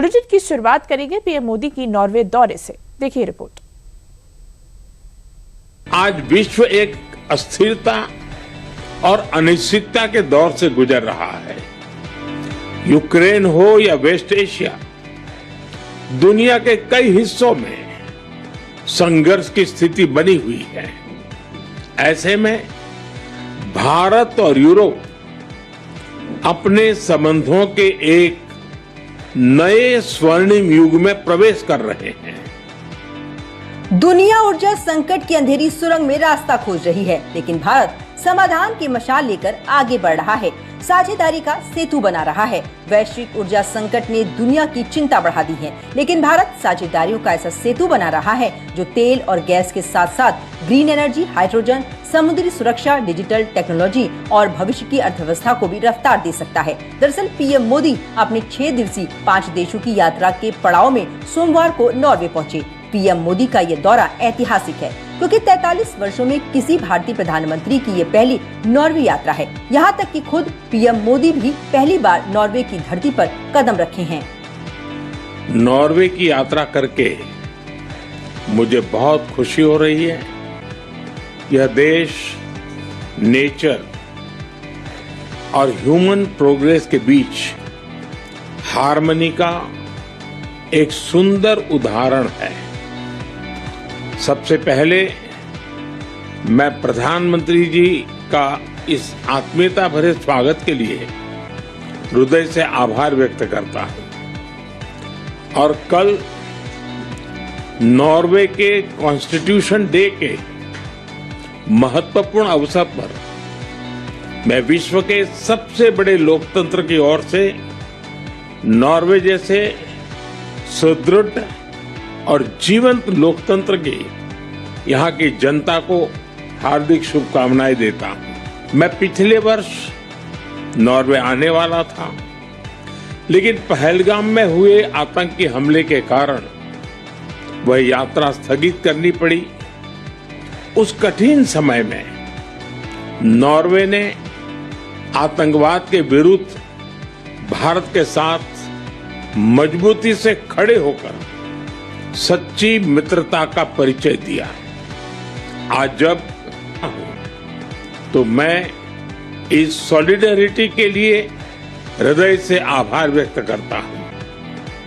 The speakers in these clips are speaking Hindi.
बुलेटिन की शुरुआत करेंगे पीएम मोदी की नॉर्वे दौरे से। देखिए रिपोर्ट। आज विश्व एक अस्थिरता और अनिश्चितता के दौर से गुजर रहा है। यूक्रेन हो या वेस्ट एशिया, दुनिया के कई हिस्सों में संघर्ष की स्थिति बनी हुई है। ऐसे में भारत और यूरोप अपने संबंधों के एक नए स्वर्णिम युग में प्रवेश कर रहे हैं। दुनिया ऊर्जा संकट की अंधेरी सुरंग में रास्ता खोज रही है, लेकिन भारत समाधान की मशाल लेकर आगे बढ़ रहा है, साझेदारी का सेतु बना रहा है। वैश्विक ऊर्जा संकट ने दुनिया की चिंता बढ़ा दी है, लेकिन भारत साझेदारियों का ऐसा सेतु बना रहा है जो तेल और गैस के साथ साथ ग्रीन एनर्जी, हाइड्रोजन, समुद्री सुरक्षा, डिजिटल टेक्नोलॉजी और भविष्य की अर्थव्यवस्था को भी रफ्तार दे सकता है। दरअसल पीएम मोदी अपने 6 दिवसीय 5 देशों की यात्रा के पड़ाव में सोमवार को नॉर्वे पहुंचे। पीएम मोदी का ये दौरा ऐतिहासिक है क्योंकि 43 वर्षों में किसी भारतीय प्रधानमंत्री की ये पहली नॉर्वे यात्रा है। यहाँ तक कि खुद पीएम मोदी भी पहली बार नॉर्वे की धरती पर कदम रखे हैं। नॉर्वे की यात्रा करके मुझे बहुत खुशी हो रही है। यह देश नेचर और ह्यूमन प्रोग्रेस के बीच हार्मनी का एक सुंदर उदाहरण है। सबसे पहले मैं प्रधानमंत्री जी का इस आत्मीयता भरे स्वागत के लिए हृदय से आभार व्यक्त करता हूं। और कल नॉर्वे के कॉन्स्टिट्यूशन डे के महत्वपूर्ण अवसर पर मैं विश्व के सबसे बड़े लोकतंत्र की ओर से नॉर्वे जैसे सुदृढ़ और जीवंत लोकतंत्र की यहाँ की जनता को हार्दिक शुभकामनाएं देता हूं। मैं पिछले वर्ष नॉर्वे आने वाला था, लेकिन पहलगाम में हुए आतंकी हमले के कारण वह यात्रा स्थगित करनी पड़ी। उस कठिन समय में नॉर्वे ने आतंकवाद के विरुद्ध भारत के साथ मजबूती से खड़े होकर सच्ची मित्रता का परिचय दिया। आज जब तो मैं इस सॉलिडेरिटी के लिए हृदय से आभार व्यक्त करता हूं।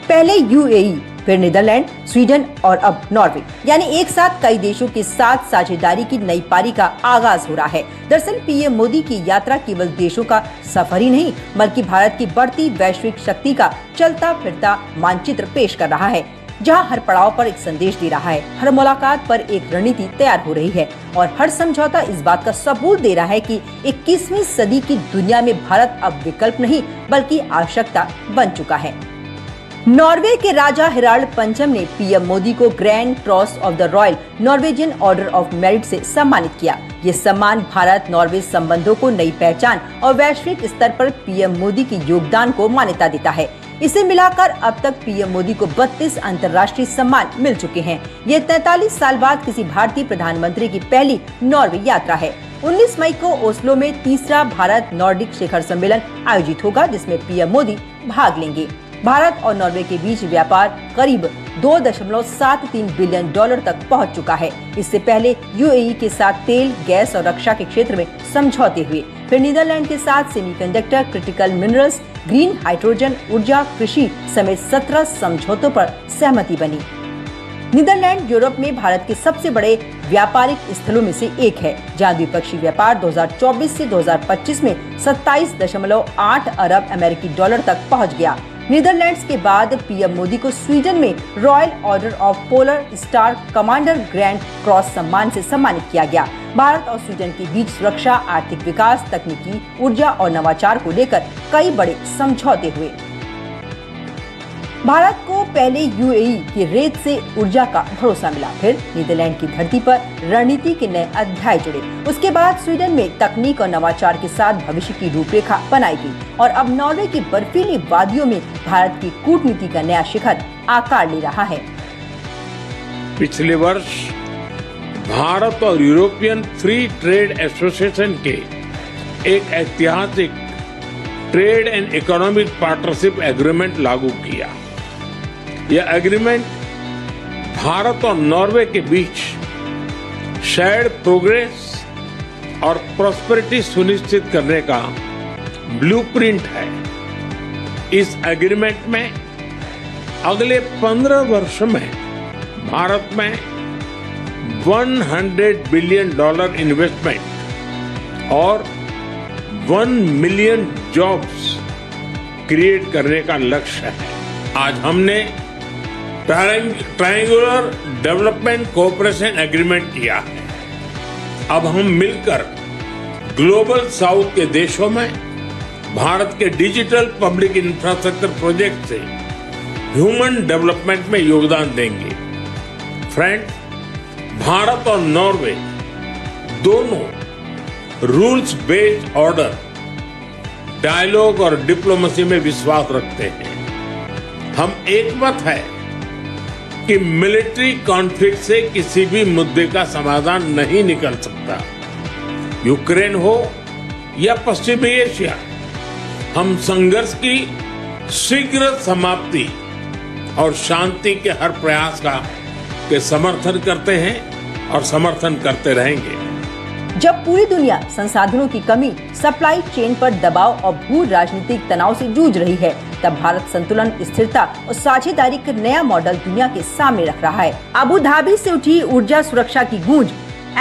पहले यूएई, फिर नीदरलैंड, स्वीडन और अब नॉर्वे, यानी एक साथ कई देशों के साथ साझेदारी की नई पारी का आगाज हो रहा है। दरअसल पीएम मोदी की यात्रा केवल देशों का सफर ही नहीं, बल्कि भारत की बढ़ती वैश्विक शक्ति का चलता फिरता मानचित्र पेश कर रहा है, जहां हर पड़ाव पर एक संदेश दे रहा है, हर मुलाकात पर एक रणनीति तैयार हो रही है और हर समझौता इस बात का सबूत दे रहा है कि 21वीं सदी की दुनिया में भारत अब विकल्प नहीं बल्कि आवश्यकता बन चुका है। नॉर्वे के राजा हेराल्ड पंचम ने पीएम मोदी को grand cross of the royal Norwegian order of merit से सम्मानित किया। ये सम्मान भारत नॉर्वे संबंधों को नई पहचान और वैश्विक स्तर पर पीएम मोदी के योगदान को मान्यता देता है। इसे मिलाकर अब तक पीएम मोदी को 32 अंतर्राष्ट्रीय सम्मान मिल चुके हैं। ये 43 साल बाद किसी भारतीय प्रधानमंत्री की पहली नॉर्वे यात्रा है। 19 मई को ओस्लो में तीसरा भारत नॉर्डिक शिखर सम्मेलन आयोजित होगा, जिसमें पीएम मोदी भाग लेंगे। भारत और नॉर्वे के बीच व्यापार करीब $2.73 बिलियन तक पहुंच चुका है। इससे पहले यूएई के साथ तेल, गैस और रक्षा के क्षेत्र में समझौते हुए, फिर नीदरलैंड के साथ semiconductor, critical minerals, green hydrogen, ऊर्जा, कृषि समेत 17 समझौतों पर सहमति बनी। नीदरलैंड यूरोप में भारत के सबसे बड़े व्यापारिक स्थलों में से एक है, जहां द्विपक्षीय व्यापार 2024 से 2025 में 27.8 अरब अमेरिकी डॉलर तक पहुंच गया। नीदरलैंड्स के बाद पीएम मोदी को स्वीडन में royal order of polar star commander grand cross सम्मान से सम्मानित किया गया। भारत और स्वीडन के बीच सुरक्षा, आर्थिक विकास, तकनीकी, ऊर्जा और नवाचार को लेकर कई बड़े समझौते हुए। भारत को पहले यूएई की रेत से ऊर्जा का भरोसा मिला, फिर नीदरलैंड की धरती पर रणनीति के नए अध्याय जुड़े। उसके बाद स्वीडन में तकनीक और नवाचार के साथ भविष्य की रूपरेखा बनाई गई और अब नॉर्वे की बर्फीली वादियों में भारत की कूटनीति का नया शिखर आकार ले रहा है। पिछले वर्ष भारत और यूरोपियन फ्री ट्रेड एसोसिएशन के एक ऐतिहासिक trade and economic partnership agreement लागू किया। यह एग्रीमेंट भारत और नॉर्वे के बीच शेयर्ड प्रोग्रेस और प्रॉस्पेरिटी सुनिश्चित करने का ब्लूप्रिंट है। इस एग्रीमेंट में अगले 15 वर्ष में भारत में $100 बिलियन इन्वेस्टमेंट और 1 मिलियन जॉब्स क्रिएट करने का लक्ष्य है। आज हमने ट्रायंगुलर डेवलपमेंट कोऑपरेशन एग्रीमेंट किया है। अब हम मिलकर ग्लोबल साउथ के देशों में भारत के डिजिटल पब्लिक इंफ्रास्ट्रक्चर प्रोजेक्ट से ह्यूमन डेवलपमेंट में योगदान देंगे। फ्रेंड्स, भारत और नॉर्वे दोनों रूल्स बेस्ड ऑर्डर, डायलॉग और डिप्लोमेसी में विश्वास रखते हैं। हम एकमत है कि मिलिट्री कॉन्फ्लिक्ट से किसी भी मुद्दे का समाधान नहीं निकल सकता। यूक्रेन हो या पश्चिमी एशिया, हम संघर्ष की शीघ्र समाप्ति और शांति के हर प्रयास के समर्थन करते हैं और समर्थन करते रहेंगे। जब पूरी दुनिया संसाधनों की कमी, सप्लाई चेन पर दबाव और भू राजनीतिक तनाव से जूझ रही है, तब भारत संतुलन, स्थिरता और साझेदारी का नया मॉडल दुनिया के सामने रख रहा है। अबू धाबी से उठी ऊर्जा सुरक्षा की गूंज,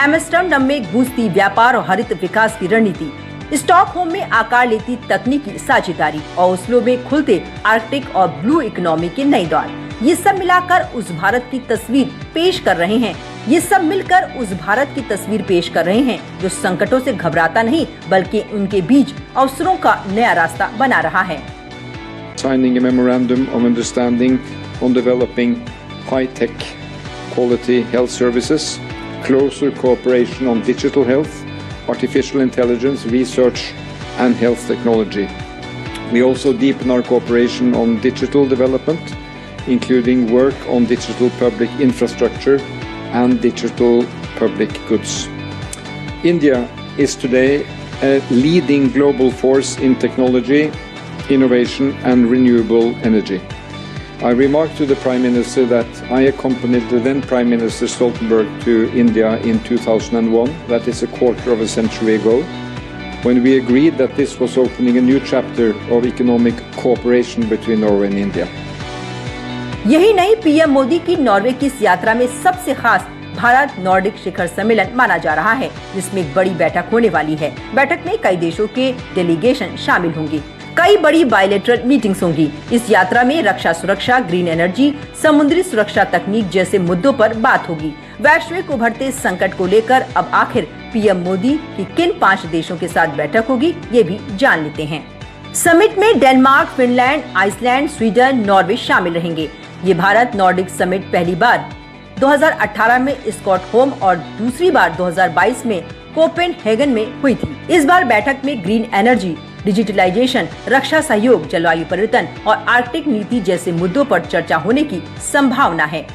एम्स्टर्डम में गूंजती व्यापार और हरित विकास की रणनीति, स्टॉकहोम में आकार लेती तकनीकी साझेदारी और ओस्लो में खुलते आर्कटिक और ब्लू इकोनॉमी के नए दौर, ये सब मिलाकर उस भारत की तस्वीर पेश कर रहे हैं। ये सब मिलकर उस भारत की तस्वीर पेश कर रहे हैं जो संकटों से घबराता नहीं, बल्कि उनके बीच अवसरों का नया रास्ता बना रहा है। Signing a memorandum of understanding on developing high-tech quality health services, closer cooperation on digital health, artificial intelligence, research and health technology. We also deepen our cooperation on digital development, including work on digital public infrastructure and digital public goods. India is today a leading global force in technology, innovation and renewable energy. I remarked to the Prime Minister that I accompanied the then Prime Minister Stoltenberg to India in 2001, that is a quarter of a century ago, when we agreed that this was opening a new chapter of economic cooperation between Norway and India. यही नहीं, पीएम मोदी की नॉर्वे की इस यात्रा में सबसे खास भारत नॉर्डिक शिखर सम्मेलन माना जा रहा है, जिसमें एक बड़ी बैठक होने वाली है। बैठक में कई देशों के डेलीगेशन शामिल होंगे, कई बड़ी बायलैटरल मीटिंग्स होंगी। इस यात्रा में रक्षा सुरक्षा, ग्रीन एनर्जी, समुद्री सुरक्षा तकनीक जैसे मुद्दों पर बात होगी। वैश्विक उभरते संकट को लेकर अब आखिर पीएम मोदी की किन 5 देशों के साथ बैठक होगी, ये भी जान लेते हैं। समिट में Denmark, Finland, Iceland, Sweden, Norway शामिल रहेंगे। ये भारत नॉर्डिक समिट पहली बार 2018 में स्टॉकहोम और दूसरी बार 2022 में कोपेनहेगन में हुई थी। इस बार बैठक में ग्रीन एनर्जी, डिजिटलाइजेशन, रक्षा सहयोग, जलवायु परिवर्तन और आर्कटिक नीति जैसे मुद्दों पर चर्चा होने की संभावना है।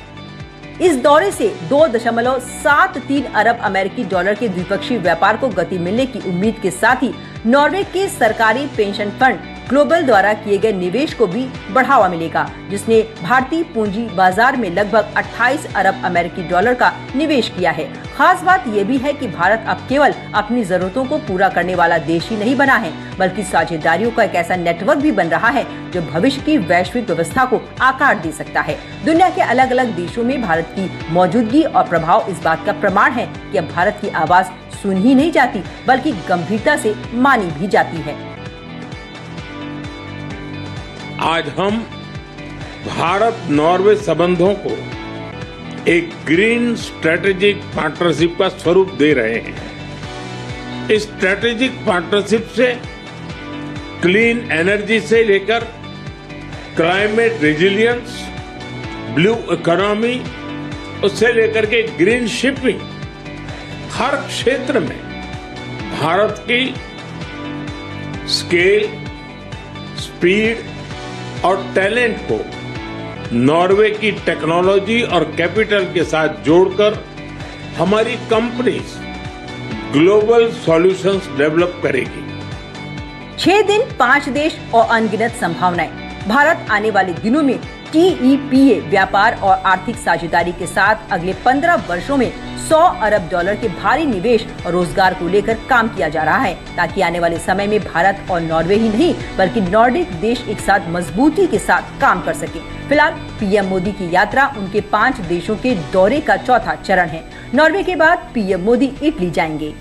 इस दौरे से 2.73 अरब अमेरिकी डॉलर के द्विपक्षीय व्यापार को गति मिलने की उम्मीद के साथ ही नॉर्वे के सरकारी पेंशन फंड ग्लोबल द्वारा किए गए निवेश को भी बढ़ावा मिलेगा, जिसने भारतीय पूंजी बाजार में लगभग 28 अरब अमेरिकी डॉलर का निवेश किया है। खास बात यह भी है कि भारत अब केवल अपनी जरूरतों को पूरा करने वाला देश ही नहीं बना है, बल्कि साझेदारियों का एक ऐसा नेटवर्क भी बन रहा है जो भविष्य की वैश्विक व्यवस्था को आकार दे सकता है। दुनिया के अलग अलग देशों में भारत की मौजूदगी और प्रभाव इस बात का प्रमाण है कि अब भारत की आवाज सुन ही नहीं जाती, बल्कि गंभीरता से मानी भी जाती है। आज हम भारत नॉर्वे संबंधों को एक ग्रीन स्ट्रेटेजिक पार्टनरशिप का स्वरूप दे रहे हैं। इस स्ट्रेटेजिक पार्टनरशिप से क्लीन एनर्जी से लेकर क्लाइमेट रेजिलियंस, ब्लू इकोनॉमी, उससे लेकर के ग्रीन शिपिंग, हर क्षेत्र में भारत की स्केल, स्पीड और टैलेंट को नॉर्वे की टेक्नोलॉजी और कैपिटल के साथ जोड़कर हमारी कंपनीज ग्लोबल सॉल्यूशंस डेवलप करेगी। 6 दिन, 5 देश और अनगिनत संभावनाएं। भारत आने वाले दिनों में TEPA व्यापार और आर्थिक साझेदारी के साथ अगले 15 वर्षों में $100 अरब के भारी निवेश और रोजगार को लेकर काम किया जा रहा है, ताकि आने वाले समय में भारत और नॉर्वे ही नहीं बल्कि नॉर्डिक देश एक साथ मजबूती के साथ काम कर सके। फिलहाल पीएम मोदी की यात्रा उनके 5 देशों के दौरे का चौथा चरण है। नॉर्वे के बाद पीएम मोदी इटली जाएंगे।